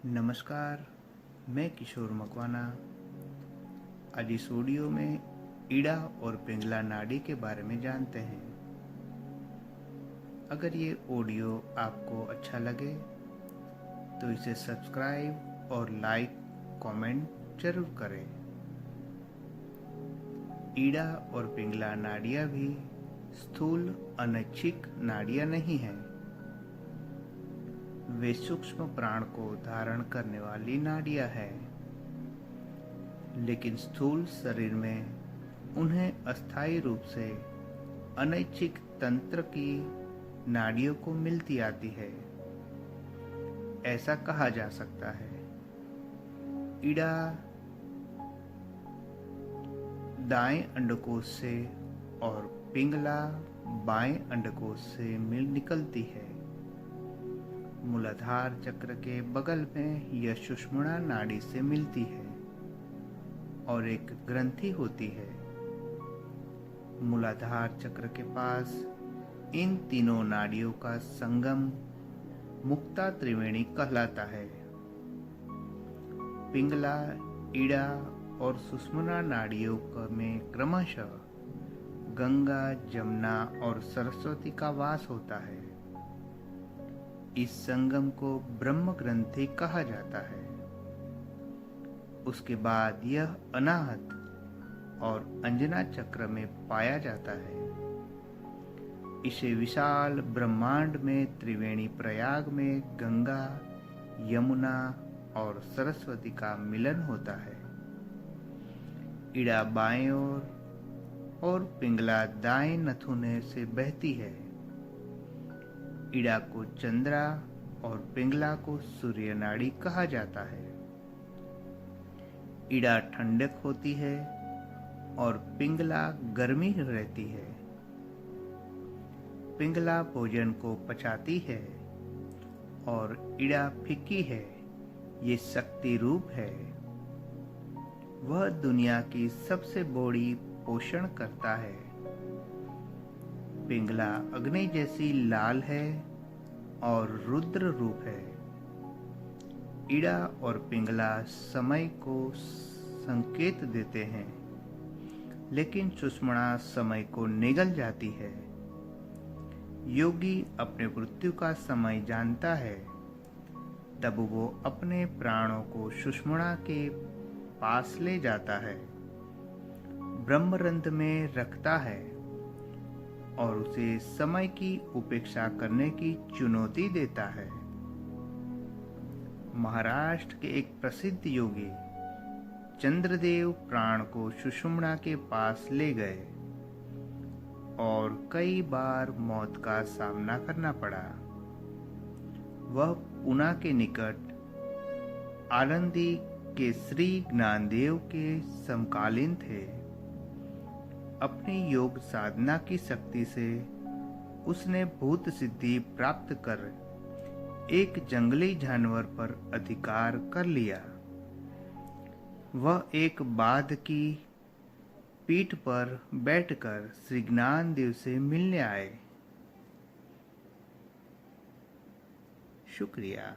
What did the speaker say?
नमस्कार, मैं किशोर मकवाना। आज इस ऑडियो में इड़ा और पिंगला नाड़ी के बारे में जानते हैं। अगर ये ऑडियो आपको अच्छा लगे तो इसे सब्सक्राइब और लाइक कमेंट जरूर करें। इड़ा और पिंगला नाड़ियाँ भी स्थूल अनैच्छिक नाड़ियाँ नहीं हैं। वे सूक्ष्म प्राण को धारण करने वाली नाड़ियाँ हैं, लेकिन स्थूल शरीर में उन्हें अस्थायी रूप से अनैच्छिक तंत्र की नाड़ियों को मिलती आती है। ऐसा कहा जा सकता है, इड़ा दाएं अंडकोश से और पिंगला बाएं अंडकोश से मिल निकलती है। मूलाधार चक्र के बगल में यह सुषुम्ना नाड़ी से मिलती है और एक ग्रंथि होती है। मूलाधार चक्र के पास इन तीनों नाड़ियों का संगम मुक्ता त्रिवेणी कहलाता है। पिंगला, इड़ा और सुषुम्ना नाड़ियों में क्रमशः गंगा, जमुना और सरस्वती का वास होता है। इस संगम को ब्रह्म ग्रंथि कहा जाता है। उसके बाद यह अनाहत और अंजना चक्र में पाया जाता है। इसे विशाल ब्रह्मांड में त्रिवेणी प्रयाग में गंगा, यमुना और सरस्वती का मिलन होता है। इड़ा बाएं ओर और पिंगला दाएं नथुने से बहती है। इड़ा को चंद्रा और पिंगला को सूर्य नाड़ी कहा जाता है। इड़ा ठंडक होती है और पिंगला गर्मी रहती है। पिंगला भोजन को पचाती है और इड़ा फीकी है, ये शक्ति रूप है। वह दुनिया की सबसे बड़ी पोषण करता है। पिंगला अग्नि जैसी लाल है और रुद्र रूप है। इड़ा और पिंगला समय को संकेत देते हैं, लेकिन सुषुम्ना समय को निगल जाती है। योगी अपने मृत्यु का समय जानता है, तब वो अपने प्राणों को सुषुम्ना के पास ले जाता है, ब्रह्मरंध्र में रखता है और उसे समय की उपेक्षा करने की चुनौती देता है। महाराष्ट्र के एक प्रसिद्ध योगी चंद्रदेव प्राण को सुषुम्ना के पास ले गए और कई बार मौत का सामना करना पड़ा। वह पुणे के निकट आनंदी के श्री ज्ञानदेव के समकालीन थे। अपनी योग साधना की शक्ति से उसने भूत सिद्धि प्राप्त कर एक जंगली जानवर पर अधिकार कर लिया। वह एक बाघ की पीठ पर बैठकर श्री ज्ञानदेव से मिलने आए। शुक्रिया।